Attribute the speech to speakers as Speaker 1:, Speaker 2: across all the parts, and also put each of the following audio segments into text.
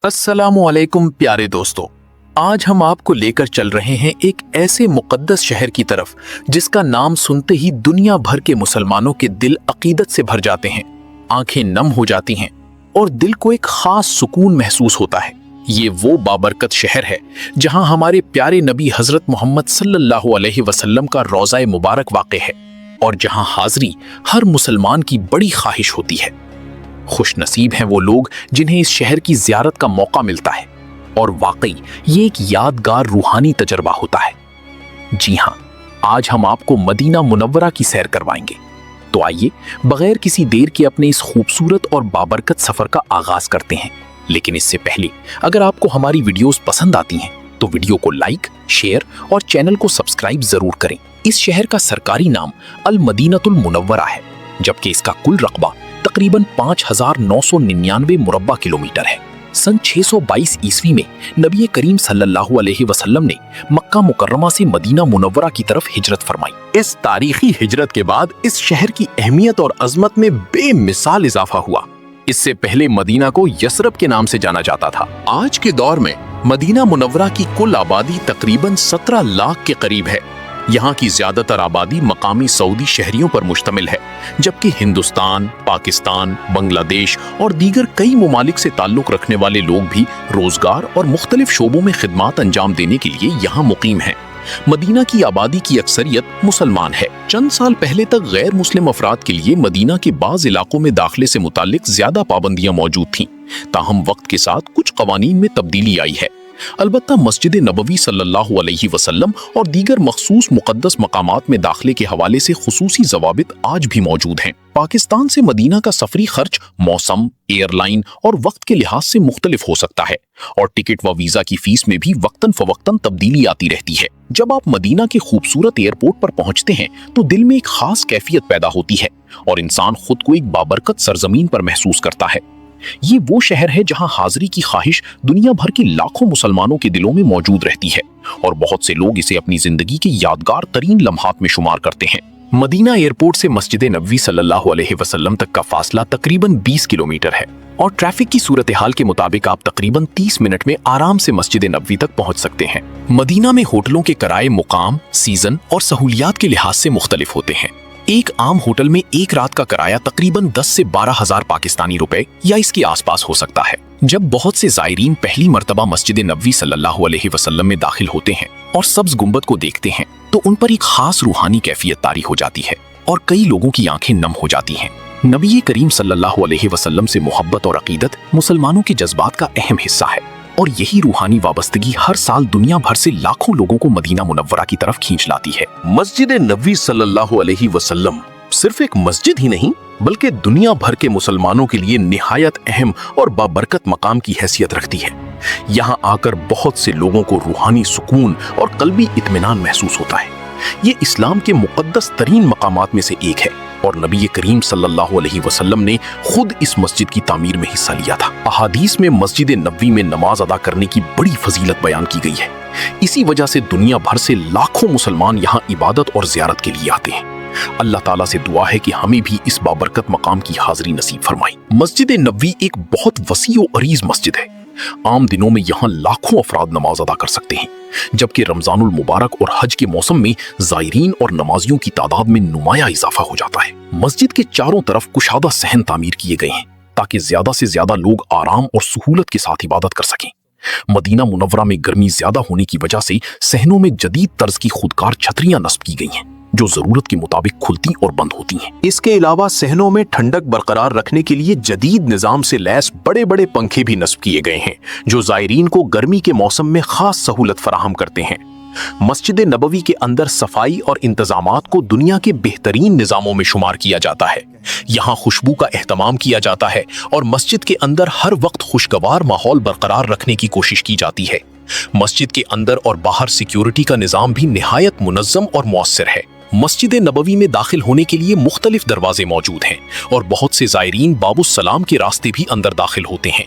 Speaker 1: अस्सलामुअलैकुम प्यारे दोस्तों, आज हम आपको लेकर चल रहे हैं एक ऐसे मुकद्दस शहर की तरफ जिसका नाम सुनते ही दुनिया भर के मुसलमानों के दिल अकीदत से भर जाते हैं, आंखें नम हो जाती हैं और दिल को एक खास सुकून महसूस होता है। ये वो बाबरकत शहर है जहां हमारे प्यारे नबी हजरत मोहम्मद सल्लल्लाहु अलैहि वसल्लम का रोज़ा मुबारक वाक़ है और जहां हाज़री हर मुसलमान की बड़ी ख्वाहिश होती है। खुश नसीब हैं वो लोग जिन्हें इस शहर की ज़ियारत का मौका मिलता है और वाकई ये एक यादगार रूहानी तजर्बा होता है। जी हाँ, आज हम आपको मदीना मुनव्वरा की सैर करवाएंगे। तो आइए बगैर किसी देर के अपने इस खूबसूरत और बाबरकत सफ़र का आगाज़ करते हैं। लेकिन इससे पहले अगर आपको हमारी वीडियोस पसंद आती हैं तो वीडियो को लाइक, शेयर और चैनल को सब्सक्राइब ज़रूर करें। इस शहर का सरकारी नाम अल मदीनतुल मुनव्वरा है, जबकि इसका कुल रकबा तकरीबन 5,999 मुरब्बा किलोमीटर है। सन 622 ईस्वी में नबी करीम सल्लल्लाहु अलैहि वसल्लम ने मक्का मुकर्रमा से मदीना मुनव्वरा की तरफ हिजरत फरमाई। इस तारीखी हिजरत के बाद इस शहर की अहमियत और अजमत में बेमिसाल इजाफा हुआ। इससे पहले मदीना को यसरब के नाम से जाना जाता था। आज के दौर में मदीना मुनव्वरा की कुल आबादी तकरीबन 17 लाख के करीब है। यहाँ की ज्यादातर आबादी मकामी सऊदी शहरियों पर मुश्तमिल है, जबकि हिंदुस्तान, पाकिस्तान, बांग्लादेश और दीगर कई मुमालिक से ताल्लुक रखने वाले लोग भी रोजगार और मुख्तलिफ शोबों में खिदमात अंजाम देने के लिए यहाँ मुकीम हैं। मदीना की आबादी की अक्सरियत मुसलमान है। चंद साल पहले तक गैर मुस्लिम अफराद के लिए मदीना के बाज़ इलाकों में दाखिले से मुताल्लिक ज्यादा पाबंदियां मौजूद थीं, ताहम वक्त के साथ कुछ कवानीन में तब्दीली आई है। अलबत्ता मस्जिद नबवी सल्लल्लाहु अलैहि वसल्लम और दीगर मखसूस मुक़द्दस मकामात में दाखिले के हवाले से खुसूसी ज़वाबित आज भी मौजूद हैं। पाकिस्तान से मदीना का सफरी खर्च मौसम, एयरलाइन और वक्त के लिहाज से मुख्तलिफ हो सकता है और टिकट व वीज़ा की फीस में भी वक्तन फवक्तन तब्दीली आती रहती है। जब आप मदीना के खूबसूरत एयरपोर्ट पर पहुंचते हैं तो दिल में एक खास कैफियत पैदा होती है और इंसान खुद को एक बाबरकत सरजमीन पर महसूस करता है। ये वो शहर है जहां हाज़री की ख्वाहिश दुनिया भर के लाखों मुसलमानों के दिलों में मौजूद रहती है और बहुत से लोग इसे अपनी जिंदगी के यादगार तरीन लम्हात में शुमार करते हैं। मदीना एयरपोर्ट से मस्जिद नबवी सल्लल्लाहु अलैहि वसल्लम तक का फासला तकरीबन 20 किलोमीटर है और ट्रैफिक की सूरत हाल के मुताबिक आप तकरीबन 30 मिनट में आराम से मस्जिद नबवी तक पहुंच सकते हैं। मदीना में होटलों के किराए मुकाम, सीजन और सहूलियात के लिहाज से मुख्तलिफ होते हैं। एक आम होटल में एक रात का किराया तकरीबन 10 से 12 हजार पाकिस्तानी रुपए या इसके आसपास हो सकता है। जब बहुत से ज़ायरीन पहली मर्तबा मस्जिद नबवी सल्लल्लाहु अलैहि वसल्लम में दाखिल होते हैं और सब्ज गुंबद को देखते हैं तो उन पर एक खास रूहानी कैफियत तारी हो जाती है और कई लोगों की आंखें नम हो जाती हैं। नबी करीम सल्लल्लाहु अलैहि वसल्लम से मोहब्बत और अकीदत मुसलमानों के जज्बात का अहम हिस्सा है और यही रूहानी वाबस्तगी हर साल दुनिया भर से लाखों लोगों को मदीना मुनव्वरा की तरफ खींच लाती है।
Speaker 2: मस्जिद नबवी सल्लल्लाहु अलैहि वसल्लम सिर्फ एक मस्जिद ही नहीं बल्कि दुनिया भर के मुसलमानों के लिए निहायत अहम और बाबरकत मकाम की हैसियत रखती है। यहाँ आकर बहुत से लोगों को रूहानी सुकून और कल्बी इत्मीनान महसूस होता है। ये इस्लाम के मुक़द्दस तरीन मकामात में से एक है और नबी करीम सल्लल्लाहु अलैहि वसल्लम ने खुद इस मस्जिद की तामीर में हिस्सा लिया था। अहादीस में मस्जिद नबवी में नमाज अदा करने की बड़ी फजीलत बयान की गई है। इसी वजह से दुनिया भर से लाखों मुसलमान यहाँ इबादत और ज़ियारत के लिए आते हैं। अल्लाह ताला से दुआ है कि हमें भी इस बाबरकत मकाम की हाज़री नसीब फरमाई। मस्जिद नबवी एक बहुत वसी और अरीज मस्जिद है। आम दिनों में यहाँ लाखों अफराद नमाज अदा कर सकते हैं, जबकि रमजानुल मुबारक और हज के मौसम में ज़ायरीन और नमाजियों की तादाद में नुमाया इजाफा हो जाता है। मस्जिद के चारों तरफ कुशादा सहन तामीर किए गए हैं ताकि ज्यादा से ज्यादा लोग आराम और सहूलत के साथ इबादत कर सकें। मदीना मुनव्वरा में गर्मी ज्यादा होने की वजह से सहनों में जदीद तर्ज की खुदकार छतरियां नस्ब की गई हैं जो जरूरत के मुताबिक खुलती और बंद होती हैं। इसके अलावा सहनों में ठंडक बरकरार रखने के लिए जदीद निजाम से लैस बड़े बड़े पंखे भी नस्ब किए गए हैं जो ज़ायरीन को गर्मी के मौसम में खास सहूलत फराहम करते हैं। मस्जिद नबवी के अंदर सफाई और इंतजामात को दुनिया के बेहतरीन निजामों में शुमार किया जाता है। यहाँ खुशबू का एहतमाम किया जाता है और मस्जिद के अंदर हर वक्त खुशगवार माहौल बरकरार रखने की कोशिश की जाती है। मस्जिद के अंदर और बाहर सिक्योरिटी का निजाम भी निहायत मुनज़्ज़म और मौसर है। मस्जिद नबवी में दाखिल होने के लिए मुख्तलिफ दरवाजे मौजूद हैं और बहुत से ज़ायरीन बाबुस सलाम के रास्ते भी अंदर दाखिल होते हैं।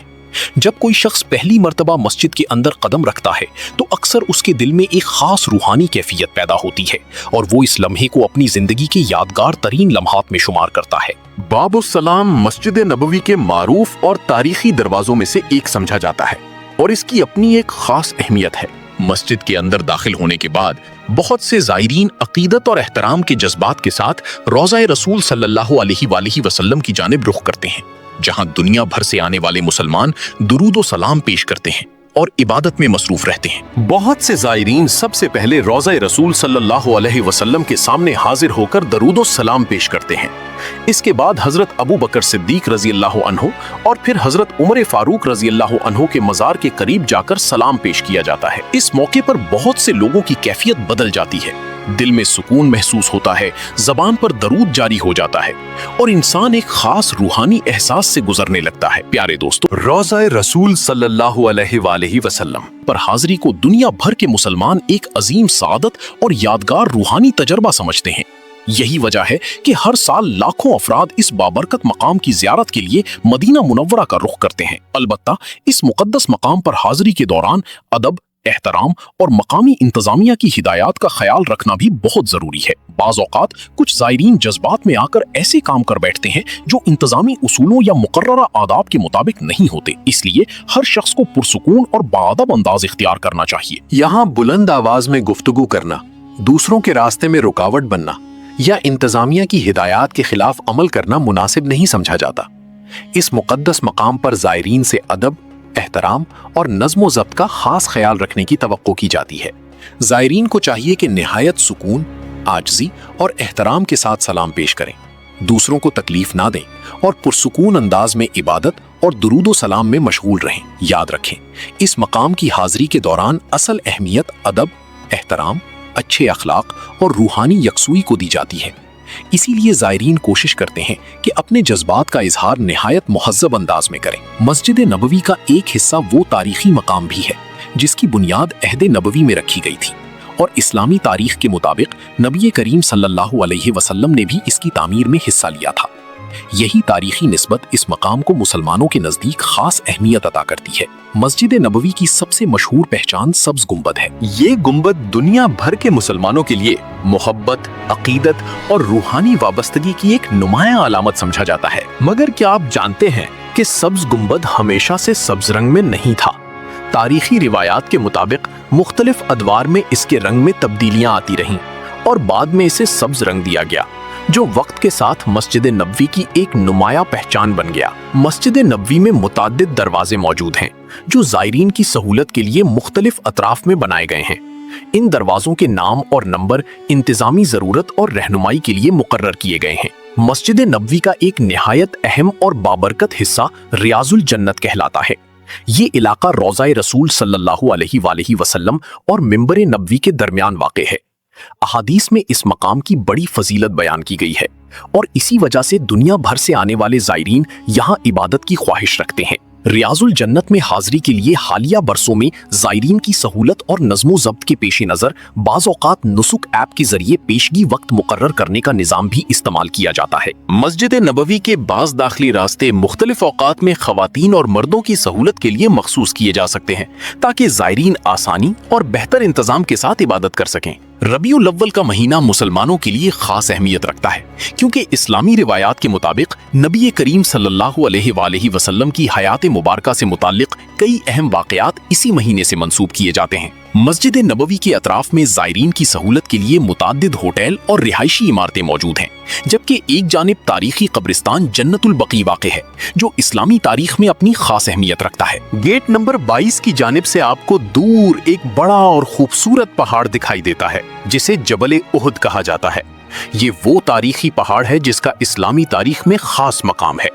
Speaker 2: جب کوئی شخص پہلی مرتبہ مسجد کے اندر قدم رکھتا ہے تو اکثر اس کے دل میں ایک خاص روحانی کیفیت پیدا ہوتی ہے اور وہ اس لمحے کو اپنی زندگی کے یادگار ترین لمحات میں شمار کرتا ہے۔ باب السلام مسجد نبوی کے معروف اور تاریخی دروازوں میں سے ایک سمجھا جاتا ہے اور اس کی اپنی ایک خاص اہمیت ہے۔ مسجد کے اندر داخل ہونے کے بعد بہت سے زائرین عقیدت اور احترام کے جذبات کے ساتھ روضہ رسول صلی اللہ علیہ وآلہ وسلم کی جانب رخ کرتے ہیں، جہاں دنیا بھر سے آنے والے مسلمان درود و سلام پیش کرتے ہیں اور عبادت میں مصروف رہتے ہیں۔ بہت سے زائرین سب سے پہلے روضہ رسول صلی اللہ علیہ وسلم کے سامنے حاضر ہو کر درود و سلام پیش کرتے ہیں۔ اس کے بعد حضرت ابو بکر صدیق رضی اللہ عنہ اور پھر حضرت عمر فاروق رضی اللہ عنہ کے مزار کے قریب جا کر سلام پیش کیا جاتا ہے۔ اس موقع پر بہت سے لوگوں کی کیفیت بدل جاتی ہے، دل میں سکون محسوس ہوتا ہے، زبان پر درود جاری ہو جاتا ہے اور انسان ایک خاص روحانی احساس سے گزرنے لگتا ہے۔ پیارے دوستو، روضہ رسول صلی اللہ علیہ وآلہ وسلم پر حاضری کو دنیا بھر کے مسلمان ایک عظیم سعادت اور یادگار روحانی تجربہ سمجھتے ہیں۔ یہی وجہ ہے کہ ہر سال لاکھوں افراد اس بابرکت مقام کی زیارت کے لیے مدینہ منورہ کا رخ کرتے ہیں۔ البتہ اس مقدس مقام پر حاضری کے دوران ادب، احترام اور مقامی انتظامیہ کی ہدایات کا خیال رکھنا بھی بہت ضروری ہے۔ بعض اوقات کچھ زائرین جذبات میں آ کر ایسے کام کر بیٹھتے ہیں جو انتظامی اصولوں یا مقررہ آداب کے مطابق نہیں ہوتے، اس لیے ہر شخص کو پرسکون اور باادب انداز اختیار کرنا چاہیے۔
Speaker 1: یہاں بلند آواز میں گفتگو کرنا، دوسروں کے راستے میں رکاوٹ بننا یا انتظامیہ کی ہدایات کے خلاف عمل کرنا مناسب نہیں سمجھا جاتا۔ اس مقدس مقام پر زائرین سے ادب، احترام اور نظم و ضبط کا خاص خیال رکھنے کی توقع کی جاتی ہے۔ زائرین کو چاہیے کہ نہایت سکون، عاجزی اور احترام کے ساتھ سلام پیش کریں، دوسروں کو تکلیف نہ دیں اور پرسکون انداز میں عبادت اور درود و سلام میں مشغول رہیں۔ یاد رکھیں، اس مقام کی حاضری کے دوران اصل اہمیت ادب، احترام، اچھے اخلاق اور روحانی یکسوئی کو دی جاتی ہے۔ اسی لیے زائرین کوشش کرتے ہیں کہ اپنے جذبات کا اظہار نہایت مہذب انداز میں کریں۔ مسجد نبوی کا ایک حصہ وہ تاریخی مقام بھی ہے جس کی بنیاد عہد نبوی میں رکھی گئی تھی اور اسلامی تاریخ کے مطابق نبی کریم صلی اللہ علیہ وسلم نے بھی اس کی تعمیر میں حصہ لیا تھا۔ یہی تاریخی نسبت اس مقام کو مسلمانوں کے نزدیک خاص اہمیت عطا کرتی ہے۔ مسجد نبوی کی سب سے مشہور پہچان سبز گنبد ہے۔
Speaker 2: یہ گنبد دنیا بھر کے مسلمانوں کے لیے محبت، عقیدت اور روحانی وابستگی کی ایک نمایاں علامت سمجھا جاتا ہے۔ مگر کیا آپ جانتے ہیں کہ سبز گنبد ہمیشہ سے سبز رنگ میں نہیں تھا؟ تاریخی روایات کے مطابق مختلف ادوار میں اس کے رنگ میں تبدیلیاں آتی رہیں اور بعد میں اسے سبز رنگ دیا گیا، جو وقت کے ساتھ مسجد نبوی کی ایک نمایاں پہچان بن گیا۔ مسجد نبوی میں متعدد دروازے موجود ہیں جو زائرین کی سہولت کے لیے مختلف اطراف میں بنائے گئے ہیں۔ ان دروازوں کے نام اور نمبر انتظامی ضرورت اور رہنمائی کے لیے مقرر کیے گئے ہیں۔ مسجد نبوی کا ایک نہایت اہم اور بابرکت حصہ ریاض الجنت کہلاتا ہے۔ یہ علاقہ روضہ رسول صلی اللہ علیہ وآلہ وسلم اور منبر نبوی کے درمیان واقع ہے۔ احادیث میں اس مقام کی بڑی فضیلت بیان کی گئی ہے اور اسی وجہ سے دنیا بھر سے آنے والے زائرین یہاں عبادت کی خواہش رکھتے ہیں۔ ریاض الجنت میں حاضری کے لیے حالیہ برسوں میں زائرین کی سہولت اور نظم و ضبط کے پیش نظر بعض اوقات نسک ایپ کے ذریعے پیشگی وقت مقرر کرنے کا نظام بھی استعمال کیا جاتا ہے۔ مسجد نبوی کے بعض داخلی راستے مختلف اوقات میں خواتین اور مردوں کی سہولت کے لیے مخصوص کیے جا سکتے ہیں تاکہ زائرین آسانی اور بہتر انتظام کے ساتھ عبادت کر سکیں۔ ربیع الاول کا مہینہ مسلمانوں کے لیے خاص اہمیت رکھتا ہے کیونکہ اسلامی روایات کے مطابق نبی کریم صلی اللہ علیہ وآلہ وسلم کی حیات مبارکہ سے متعلق کئی اہم واقعات اسی مہینے سے منسوب کیے جاتے ہیں۔ مسجد نبوی کے اطراف میں زائرین کی سہولت کے لیے متعدد ہوٹل اور رہائشی عمارتیں موجود ہیں، جبکہ ایک جانب تاریخی قبرستان جنت البقیع واقع ہے جو اسلامی تاریخ میں اپنی خاص اہمیت رکھتا ہے۔ گیٹ نمبر 22 کی جانب سے آپ کو دور ایک بڑا اور خوبصورت پہاڑ دکھائی دیتا ہے جسے جبل احد کہا جاتا ہے۔ یہ وہ تاریخی پہاڑ ہے جس کا اسلامی تاریخ میں خاص مقام ہے۔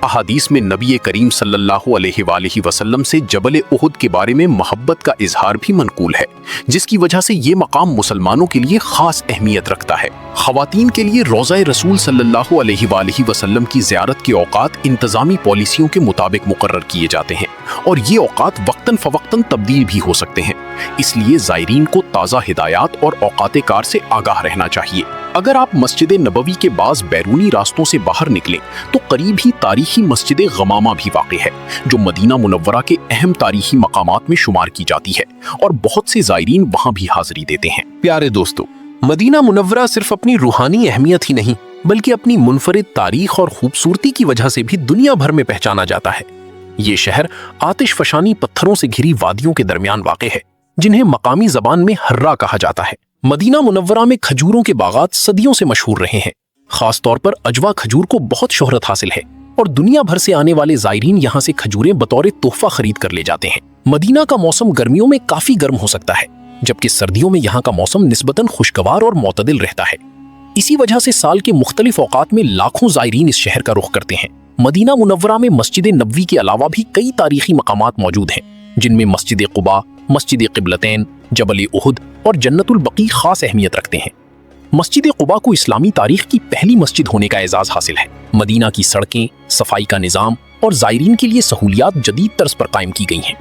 Speaker 2: احادیث میں نبی کریم صلی اللہ علیہ وآلہ وسلم سے جبل احد کے بارے میں محبت کا اظہار بھی منقول ہے، جس کی وجہ سے یہ مقام مسلمانوں کے لیے خاص اہمیت رکھتا ہے۔ خواتین کے لیے روضہ رسول صلی اللہ علیہ وآلہ وسلم کی زیارت کے اوقات انتظامی پالیسیوں کے مطابق مقرر کیے جاتے ہیں اور یہ اوقات وقتاً فوقتاً تبدیل بھی ہو سکتے ہیں، اس لیے زائرین کو تازہ ہدایات اور اوقات کار سے آگاہ رہنا چاہیے۔
Speaker 1: अगर आप मस्जिद नबवी के बाज बैरूनी रास्तों से बाहर निकलें तो करीब ही तारीखी मस्जिद गमामा भी वाक़ है, जो मदीना मुनव्वरा के अहम तारीखी मकामात में शुमार की जाती है और बहुत से ज़ायरीन वहाँ भी हाज़िरी देते हैं।
Speaker 2: प्यारे दोस्तों, मदीना मुनव्वरा सिर्फ अपनी रूहानी अहमियत ही नहीं बल्कि अपनी मुनफरिद तारीख और खूबसूरती की वजह से भी दुनिया भर में पहचाना जाता है। ये शहर आतिश फशानी पत्थरों से घिरी वादियों के दरमियान वाक़ है, जिन्हें मकामी ज़बान में हर्रा कहा जाता है। मदीना मुनव्वरा में खजूरों के बागात सदियों से मशहूर रहे हैं। खास तौर पर अजवा खजूर को बहुत शोहरत हासिल है और दुनिया भर से आने वाले ज़ायरीन यहाँ से खजूरें बतौर तोहफा खरीद कर ले जाते हैं। मदीना का मौसम गर्मियों में काफी गर्म हो सकता है, जबकि सर्दियों में यहाँ का मौसम निस्बतन खुशगवार और मोतदिल रहता है। इसी वजह से साल के मुख्तलिफ औकात में लाखों ज़ायरीन इस शहर का रुख करते हैं। मदीना मुनव्वरा में मस्जिद नबवी के अलावा भी कई तारीखी मकामात मौजूद हैं, जिनमें मस्जिद कुबा, मस्जिद क़िबलतैन, जबल उहुद और जन्नतुल बकी खास अहमियत रखते हैं। मस्जिद कुबा को इस्लामी तारीख की पहली मस्जिद होने का एजाज़ हासिल है। मदीना की सड़कें, सफाई का निज़ाम और ज़ायरीन के लिए सहूलियात जदीद तर्ज पर कायम की गई हैं।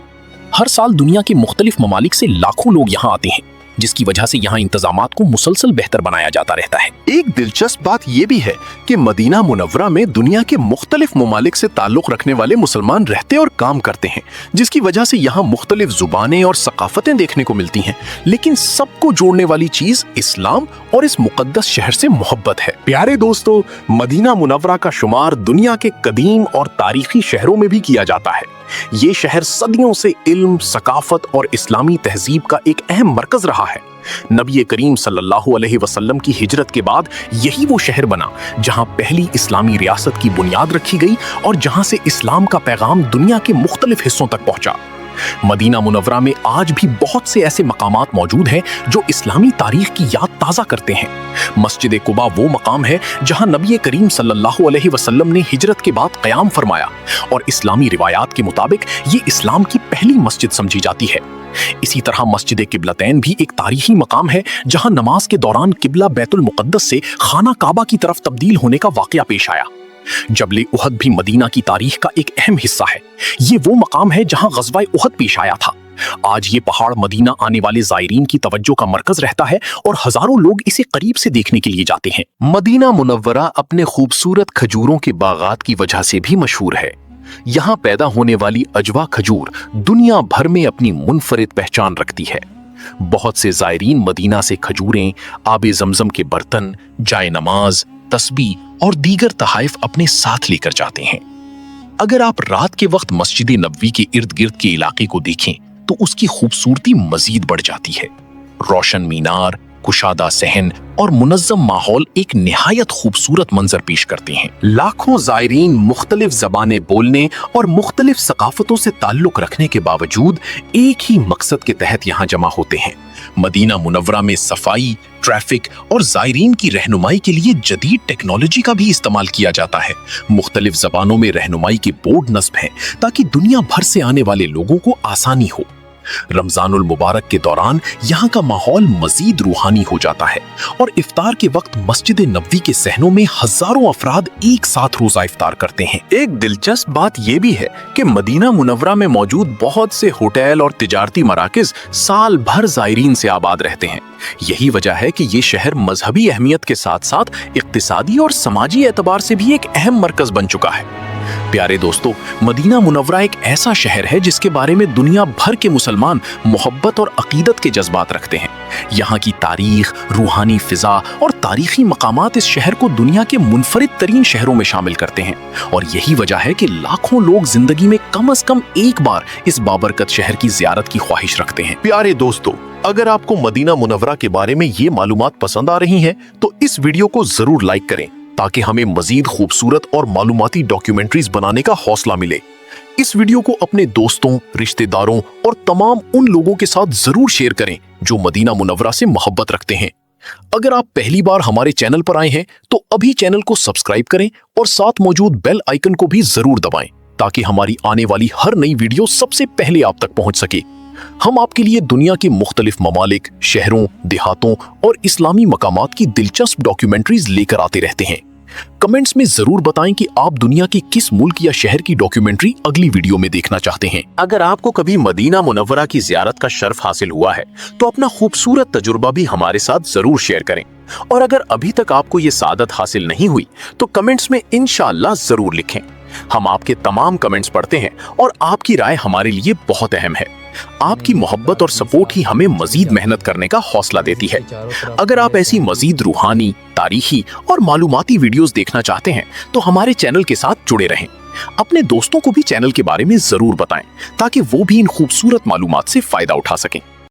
Speaker 2: हर साल दुनिया के मुख्तलिफ ममालिक से लाखों लोग यहाँ आते हैं, जिसकी वजह से यहाँ इंतजामात को मुसलसल बेहतर बनाया जाता रहता है। एक दिलचस्प बात यह भी है कि मदीना मुनव्वरा में दुनिया के मुख्तलिफ ममालिक से ताल्लुक़ रखने वाले मुसलमान रहते और काम करते हैं, जिसकी वजह से यहाँ मुख्तलिफ जुबानें और सकाफतें देखने को मिलती हैं। लेकिन सबको जोड़ने वाली चीज इस्लाम और इस मुकद्दस शहर से मोहब्बत है। प्यारे दोस्तों, मदीना मुनव्वरा का शुमार दुनिया के कदीम और तारीखी शहरों में भी किया जाता है। ये शहर सदियों से इल्म, सकाफत और इस्लामी तहजीब का एक अहम मरकज रहा है। नबी करीम सल्लल्लाहु अलैहि वसल्लम की हिजरत के बाद यही वो शहर बना जहां पहली इस्लामी रियासत की बुनियाद रखी गई और जहां से इस्लाम का पैगाम दुनिया के मुख्तलिफ हिस्सों तक पहुंचा। मदीना मुनव्वरा में आज भी बहुत से ऐसे मकामात मौजूद हैं जो इस्लामी तारीख की याद ताज़ा करते हैं। मस्जिद कुबा वो मकाम है जहां नबी करीम सल्लल्लाहु अलैहि वसल्लम ने हिजरत के बाद क़याम फरमाया और इस्लामी रिवायात के मुताबिक ये इस्लाम की पहली मस्जिद समझी जाती है। इसी तरह मस्जिद क़िबलतैन भी एक तारीखी मकाम है जहां नमाज के दौरान किबला बैतुल मुक़द्दस से खाना काबा की तरफ तब्दील होने का वाक़या पेश आया। जबल उहद भी मदीना की तारीख का एक अहम हिस्सा है। ये वो मकाम है जहां ग़ज़वा उहद पेश आया था। आज ये पहाड़ मदीना आने वाले ज़ायरीन की तवज्जो का मरकज रहता है और हजारों लोग इसे करीब से देखने के लिए जाते हैं।
Speaker 3: मदीना मुनव्वरा अपने खूबसूरत खजूरों के बागात की वजह से भी मशहूर है। यहाँ पैदा होने वाली अजवा खजूर दुनिया भर में अपनी मुनफरिद पहचान रखती है। बहुत से ज़ायरीन मदीना से खजूरें, आबे ज़मज़म के बर्तन, जाए नमाज, तस्बीह और दीगर तहाइफ अपने साथ लेकर जाते हैं। अगर आप रात के वक्त मस्जिद नबवी के इर्द गिर्द के इलाके को देखें तो उसकी खूबसूरती मजीद बढ़ जाती है। रोशन मीनार, कुशादा सहन और मुनज़्ज़म माहौल एक निहायत खूबसूरत मंजर पेश करते हैं।
Speaker 2: लाखों ज़ायरीन मुख्तलिफ ज़बानें बोलने और मुख्तलिफ सकाफतों से ताल्लुक़ रखने के बावजूद एक ही मकसद के तहत यहाँ जमा होते हैं। मदीना मुनव्वरा में सफाई, ट्रैफिक और ज़ायरीन की रहनुमाई के लिए जदीद टेक्नोलॉजी का भी इस्तेमाल किया जाता है। मुख्तलिफ ज़बानों में रहनुमाई के बोर्ड नस्ब हैं ताकि दुनिया भर से आने वाले लोगों को आसानी हो। रमजानुल मुबारक के दौरान यहाँ का माहौल मजीद रूहानी हो जाता है और इफ्तार के वक्त मस्जिद नबवी के सहनों में हजारों अफराद एक साथ रोजा इफ्तार करते हैं।
Speaker 1: एक दिलचस्प बात यह भी है कि मदीना मुनव्वरा में मौजूद बहुत से होटल और तिजारती मराकिज साल भर ज़ायरीन से आबाद रहते हैं। यही वजह है कि ये शहर मजहबी अहमियत के साथ साथ इक्तिसादी और समाजी एतबार से भी एक अहम मरकज बन चुका है। प्यारे दोस्तों, मदीना मुनव्वरा एक ऐसा शहर है जिसके बारे में दुनिया भर के मुसलमान मोहब्बत और अकीदत के जज्बात रखते हैं। यहाँ की तारीख, रूहानी फिजा और तारीखी मकामात इस शहर को दुनिया के मुनफरिद तरीन शहरों में शामिल करते हैं और यही वजह है कि लाखों लोग जिंदगी में कम से कम एक बार इस बाबरकत शहर की ज़ियारत की ख्वाहिश रखते हैं।
Speaker 2: प्यारे दोस्तों, अगर आपको मदीना मुनव्वरा के बारे में ये मालूमात पसंद आ रही हैं तो इस वीडियो को जरूर लाइक करें ताकि हमें मजीद खूबसूरत और मालूमाती डॉक्यूमेंट्रीज बनाने का हौसला मिले। इस वीडियो को अपने दोस्तों, रिश्तेदारों और तमाम उन लोगों के साथ जरूर शेयर करें जो मदीना मुनव्वरा से मोहब्बत रखते हैं। अगर आप पहली बार हमारे चैनल पर आए हैं तो अभी चैनल को सब्सक्राइब करें और साथ मौजूद बेल आइकन को भी जरूर दबाएं ताकि हमारी आने वाली हर नई वीडियो सबसे पहले आप तक पहुंच सके। हम आपके लिए दुनिया के मुख्तलिफ ममालिक, शहरों, देहातों और इस्लामी मकामात की दिलचस्प डॉक्यूमेंट्रीज लेकर आते रहते हैं। कमेंट्स में जरूर बताएं कि आप दुनिया के किस मुल्क या शहर की डॉक्यूमेंट्री अगली वीडियो में देखना चाहते हैं। अगर आपको कभी मदीना मुनव्वरा की ज़ियारत का शर्फ हासिल हुआ है तो अपना खूबसूरत तजुर्बा भी हमारे साथ जरूर शेयर करें। और अगर अभी तक आपको ये सादत हासिल नहीं हुई तो कमेंट्स में इंशाअल्लाह जरूर लिखें। हम आपके तमाम कमेंट्स पढ़ते हैं और आपकी राय हमारे लिए बहुत अहम है। आपकी मोहब्बत और सपोर्ट ही हमें मजीद मेहनत करने का हौसला देती है। अगर आप ऐसी मजीद रूहानी, तारीखी और मालूमाती वीडियोस देखना चाहते हैं तो हमारे चैनल के साथ जुड़े रहें। अपने दोस्तों को भी चैनल के बारे में जरूर बताएं ताकि वो भी इन खूबसूरत मालूमात से फायदा उठा सकें।